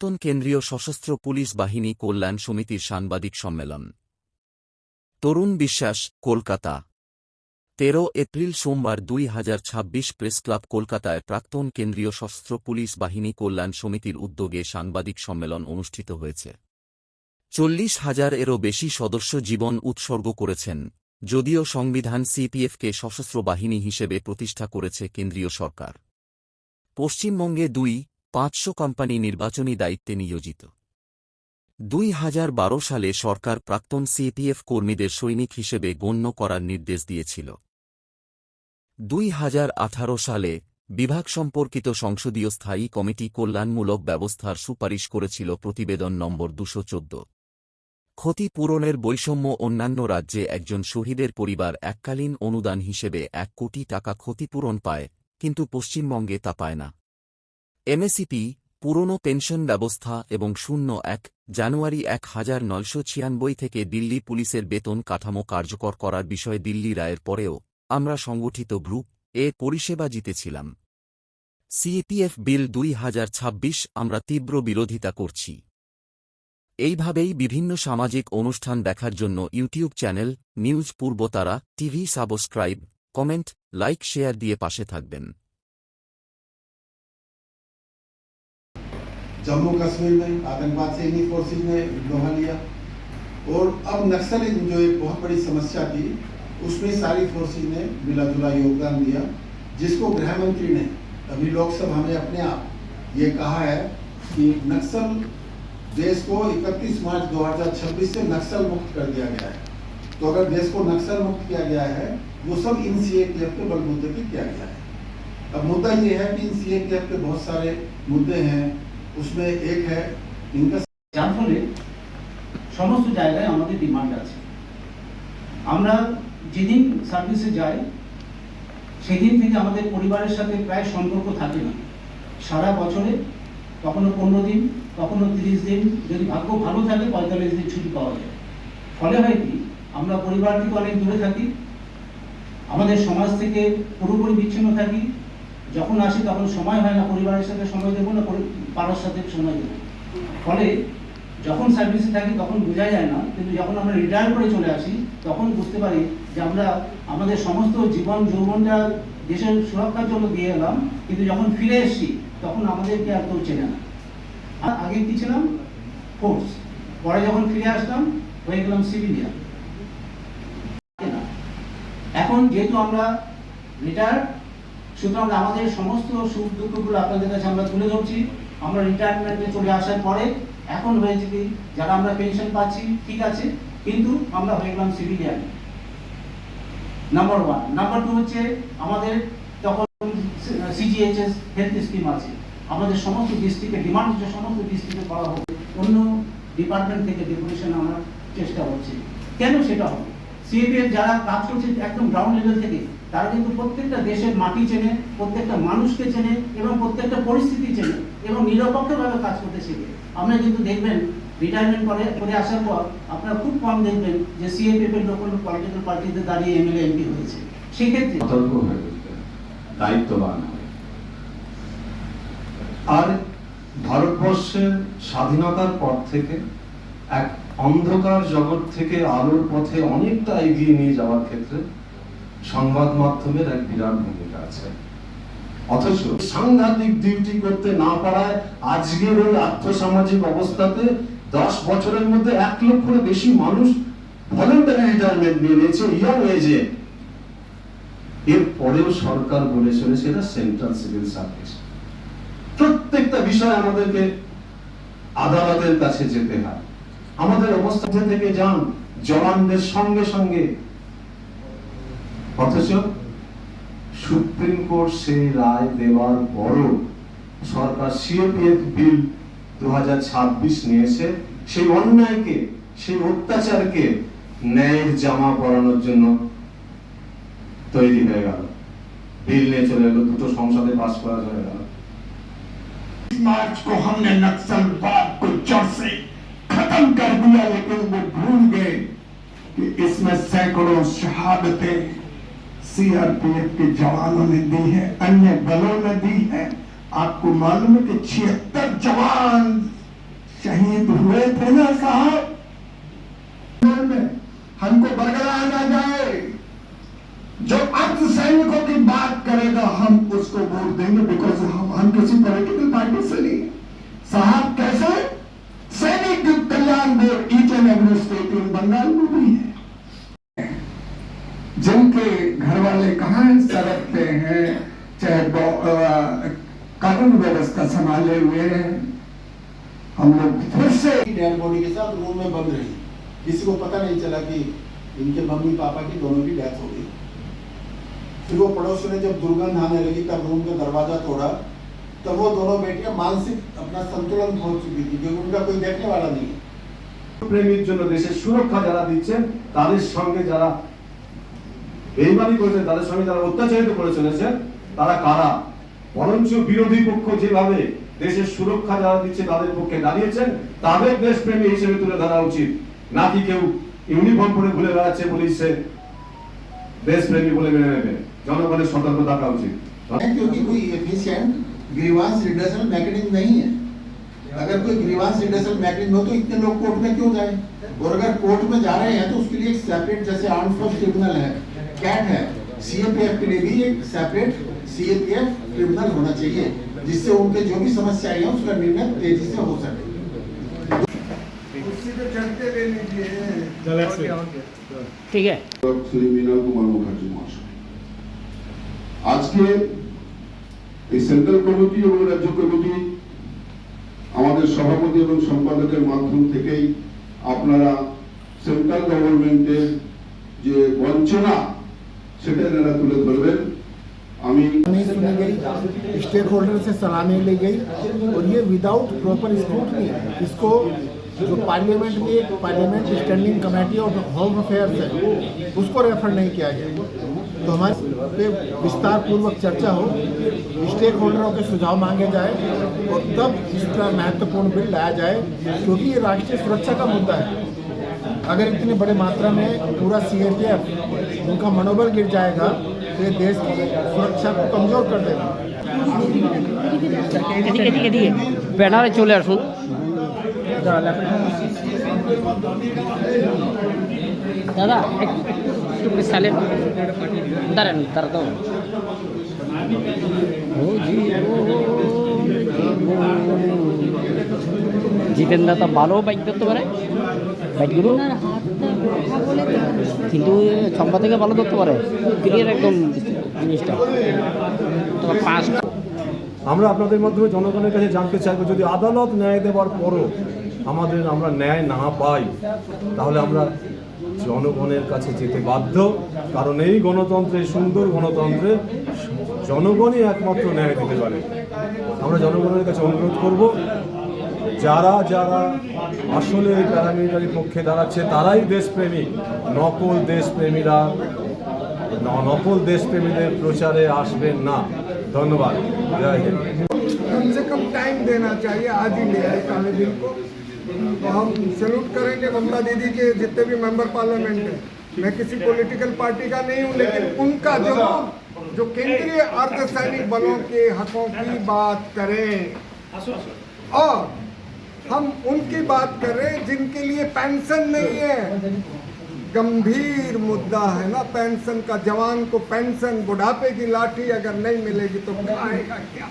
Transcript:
প্রাক্তন কেন্দ্রীয় সশস্ত্র পুলিশ বাহিনী কল্যাণ সমিতির সাংবাদিক সম্মেলন। তরুণ বিশ্বাস, কলকাতা। 13 এপ্রিল সোমবার 2026 প্রেসক্লাব কলকাতায় প্রাক্তন কেন্দ্রীয় সশস্ত্র পুলিশ বাহিনী কল্যাণ সমিতির উদ্যোগে সাংবাদিক সম্মেলন অনুষ্ঠিত হয়েছে। 40,000-এরও বেশি সদস্য জীবন উৎসর্গ করেছেন, যদিও সংবিধান সিপিএফকে সশস্ত্র বাহিনী হিসেবে প্রতিষ্ঠা করেছে কেন্দ্রীয় সরকার। পশ্চিমবঙ্গে 500 কোম্পানি নির্বাচনী দায়িত্বে নিয়োজিত। 2012 সালে সরকার প্রাক্তন সিপিএফ কর্মীদের সৈনিক হিসেবে গণ্য করার নির্দেশ দিয়েছিল। 2018 সালে বিভাগ সম্পর্কিত সংসদীয় স্থায়ী কমিটি কল্যাণমূলক ব্যবস্থার সুপারিশ করেছিল প্রতিবেদন নম্বর 214। ক্ষতিপূরণের বৈষম্য। অন্যান্য রাজ্যে একজন শহীদের পরিবার এককালীন অনুদান হিসেবে 1 কোটি টাকা ক্ষতিপূরণ পায়, কিন্তু পশ্চিমবঙ্গে তা পায় না। এমএসিপি, পুরনো পেনশন ব্যবস্থা এবং 01 জানুয়ারি 1996 থেকে দিল্লি পুলিশের বেতন কাঠামো কার্যকর করার বিষয়ে দিল্লি রায়ের পরেও আমরা সংগঠিত গ্রুপ এ পরিষেবা জিতেছিলাম। সিপিএফ বিল 2026 আমরা তীব্র বিরোধিতা করছি। এইভাবেই বিভিন্ন সামাজিক অনুষ্ঠান দেখার জন্য YouTube channel news Purbatara TV subscribe, comment, like, share দিয়ে পাশে থাকবেন। जम्मू कश्मीर में आतंकवाद से इन्हीं फोर्सेज ने लोहा लिया, और अब नक्सलिज्म जो एक बहुत बड़ी समस्या थी उसमें सारी फोर्सेज ने मिला जुला योगदान दिया, जिसको गृह मंत्री ने अभी लोकसभा में अपने आप ये कहा है कि नक्सल देश को 31 मार्च 2026 से नक्सल मुक्त कर दिया गया है। तो अगर देश को नक्सल मुक्त किया गया है वो सब इन सीएपीएफ के बलबूते पे किया गया है। अब मुद्दा ये है कि इन सीएपीएफ के बहुत सारे मुद्दे हैं, उसमें एक है इनका যার ফলে সমস্ত জায়গায় আমাদের ডিমান্ড আছে। আমরা যেদিন সার্ভিসে যাই সেদিন থেকে আমাদের পরিবারের সাথে প্রায় সম্পর্ক থাকে না। সারা বছরে কখনো 15 দিন, কখনো 30 দিন, যদি ভাগ্য ভালো থাকে 45 দিন ছুটি পাওয়া যায়। ফলে হয় কি, আমরা পরিবার থেকে অনেক দূরে থাকি, আমাদের সমাজ থেকে পুরোপুরি বিচ্ছিন্ন থাকি। যখন আসি তখন সময় হয় না পরিবারের সাথে সময় দেবো না পাড়ার সাথে সময় দেবো। ফলে যখন সার্ভিসে থাকি তখন বোঝা যায় না, কিন্তু যখন আমরা রিটায়ার করে চলে আসি তখন বুঝতে পারি যে আমরা আমাদের সমস্ত জীবন যৌবনটা দেশের সুরক্ষার জন্য দিয়ে এলাম, কিন্তু যখন ফিরে এসেছি তখন আমাদেরকে আর কেউ চেনে না। আগে কি ছিলাম? ফোর্স, পরে যখন ফিরে আসলাম হয়ে গেলাম সিভিলিয়ান। এখন যেহেতু আমরা রিটায়ার, সুতরাং আমাদের সমস্ত সুখ দুঃখগুলো আপনাদের কাছে আমরা তুলে ধরছি। আমরা রিটায়ারমেন্টে চলে আসার পরে এখন হয়েছে কি, যারা আমরা পেনশন পাচ্ছি ঠিক আছে, কিন্তু আমরা হয়ে গেলাম সিভিলিয়ান, নাম্বার 1। নাম্বার 2 হচ্ছে আমাদের তখন সিজিএইচএস হেলথ স্কিম আছে, আমাদের সমস্ত ডিস্ট্রিক্টে ডিমান্ড হচ্ছে সমস্ত ডিস্ট্রিক্টে করা হবে। অন্য ডিপার্টমেন্ট থেকে ডেপুটেশন আনার চেষ্টা হচ্ছে। কেন সেটা হবে? সিএপিএফ যারা কাজ করছে একদম গ্রাউন্ড লেভেল থেকে, তারা কিন্তু প্রত্যেকটা দেশের মাটি চেনে, প্রত্যেকটা মানুষকে চেনে এবং প্রত্যেকটা পরিস্থিতি চেনে এবং নিরপেক্ষভাবে কাজ করতে শেখে। আমরা কিন্তু দেখবেন রিটায়ারমেন্ট করে আসার পর আপনারা খুব কম দেখবেন যে সিএপিএফ এর লোক পলিটিক্যাল পার্টিতে দাঁড়িয়ে এমএলএ এমপি হয়েছে। সেক্ষেত্রে সতর্ক হয়ে দায়িত্ববান হয়। আর ভারতবর্ষের স্বাধীনতার পর থেকে এক অন্ধকার জগৎ থেকে আলোর পথে অনেকটা এগিয়ে নিয়ে যাওয়ার ক্ষেত্রে সংবাদ মাধ্যমের এক বিরাট ভূমিকা আছে। অথচ সাংঘাতিক ডিউটি করতে না পারায় আজকের এই আর্থসামাজিক অবস্থাতে 10 বছরের মধ্যে 1 লক্ষের বেশি মানুষ ভলেন্টারি রিটায়ারমেন্ট নিয়ে নিয়েছে ইয়াং এজে। এর পরেও সরকার বলে চলেছে এটা সেন্ট্রাল সিভিল সার্ভিস। প্রত্যেকটা বিষয় আমাদেরকে আদালতের কাছে যেতে হয়। আমাদের অবস্থা থেকে যান জওয়ানদের সঙ্গে সঙ্গে, অথচ সুপ্রিম কোর্ট সেই রায় দেওয়ার পরও সরকার সিএপিএফ বিল 2026 নিয়েছে সেই অন্যায়কে, সেই অত্যাচারকে ন্যায়ের জামা পরানোর জন্য তৈরি হয়ে গেল। বিল নিয়ে চলে এলো, দুটো সংসদে পাস করা হয়ে গেল। मार्च को हमने नक्सलवाद को जड़ से खत्म कर दिया, लेकिन वो भूल गए कि इसमें सैकड़ों शहादतें सीआरपीएफ के जवानों ने दी है, अन्य बलों ने दी है। आपको मालूम है कि 76 जवान शहीद हुए थे ना साहब, हमको बरगलाया ना जाए। जो अर्ध सैनिकों की बात करेगा हम उसको वोट देंगे, बिकॉज हम किसी पॉलिटिकल पार्टी से नहीं। साहब कैसे Sainik Kalyan board each and every state in Bengal में भी है, जिनके घर वाले कहाँ सड़क पे हैं, चाहे कानून व्यवस्था संभाले हुए हैं। हम लोग फिर से डेड बॉडी के साथ रूम में बंद रही, किसी को पता नहीं चला कि इनके मम्मी पापा की दोनों की डेथ हो गई। फिर वो पड़ोसियों ने जब दुर्गंध आने लगी तब रूम का दरवाजा तोड़ा, तब वो दोनों बेटियां मानसिक अपना संतुलन खो चुकी थी, क्योंकि उनका कोई देखने वाला नहीं है। প্রেমীর জন্য দেশের সুরক্ষা যারা দিচ্ছেন তাদের সঙ্গে যারা বেইমানি করেছেন, তাদের সঙ্গে যারা অত্যাচারিত করে চলেছেন, তারা কারা? বরঞ্চ বিরোধী পক্ষ যেভাবে দেশের সুরক্ষা যারা দিচ্ছে তাদের পক্ষে দাঁড়িয়েছেন, তাদের দেশপ্রেমী হিসেবে তুলে ধরা উচিত, নাকি কেউ ইউনিফর্ম পরে ঘুরে বেড়াচ্ছে পুলিশে দেশপ্রেমী বলে মেনে নেবে। জনগণের সতর্ক থাকা উচিত। क्योंकि कोई एफिशिएंट ग्रीवांस रिडक्शन मैकेनिज्म नहीं है। अगर कोई ग्रीवांस रिडक्शन मैकेनिज्म हो तो इतने लोग कोर्ट में क्यों जाए? और अगर कोर्ट में जा रहे हैं तो उसके लिए एक सेपरेट, जैसे आर्म फोर्स ट्रिब्यूनल है, कैट है, सीएपीएफ के लिए भी एक सेपरेट सीएपीएफ ट्रिब्यूनल होना चाहिए, जिससे उनके जो भी समस्याएं हैं उसका निर्णय तेजी से हो सके। ठीक है। श्री मीनल कुमार मुखार्जी महाशय, আজকে এই সেন্ট্রাল কমিটি এবং রাজ্য কমিটি আমাদের সভাপতি এবং সম্পাদকের মাধ্যম থেকেই আপনারা সেন্ট্রাল গভর্নমেন্টের যে বঞ্চনা সেটা এনারা তুলে ধরবেন। আমি सुनी गई, स्टेक होल्डर से सलामी ली गई और ये विदाउट प्रॉपर स्क्रूटनी इसको जो पार्लियामेंट में एक parliament standing committee of home affairs है उसको रेफर नहीं किया गया। तो हमारे पे विस्तार पूर्वक चर्चा हो, स्टेक होल्डरों के सुझाव मांगे जाए और तब इसका महत्वपूर्ण बिल लाया जाए, क्योंकि ये राष्ट्रीय सुरक्षा का मुद्दा है। अगर इतनी बड़ी मात्रा में पूरा सीएपीएफ उनका मनोबल गिर जाएगा तो ये देश की सुरक्षा को कमजोर कर देगा। এদিকে ব্যানারে চলে আসুন। দাদা একটু সাইলেন্ট দাঁড়ান, তারা তো জিতেন দাদা ভালো বাইক ধরতে পারে, বাইকগুলো কিন্তু সম্পাদকে ভালো ধরতে পারে, ক্লিয়ার একদম জিনিসটা। তোমার পাঁচ আমরা আপনাদের মাধ্যমে জনগণের কাছে জানতে চাইবো, যদি আদালত ন্যায় দেওয়ার পরও আমরা ন্যায় না পাই, তাহলে আমরা জনগণের কাছে যেতে বাধ্য। কারণ এই গণতন্ত্রে, সুন্দর গণতন্ত্রে জনগণই একমাত্র ন্যায় দিতে পারে। আমরা জনগণের কাছে অনুরোধ করব, যারা যারা আসলে এই প্যারামিলিটারির পক্ষে দাঁড়াচ্ছে তারাই দেশপ্রেমী, নকল দেশপ্রেমীদের প্রচারে আসবেন না। धन्यवाद। जय हिंद। कम से कम टाइम देना चाहिए, आज ही ले आए काले बिल को। तो हम सैल्यूट करेंगे ममता दीदी के जितने भी मेंबर पार्लियामेंट हैं। मैं किसी पॉलिटिकल पार्टी का नहीं हूँ, लेकिन उनका जो केंद्रीय अर्धसैनिक बलों के हकों की बात करें और हम उनकी बात करें जिनके लिए पेंशन नहीं है। गंभीर मुद्दा है ना पेंशन का। जवान को पेंशन, बुढ़ापे की लाठी अगर नहीं मिलेगी तो खाएगा क्या?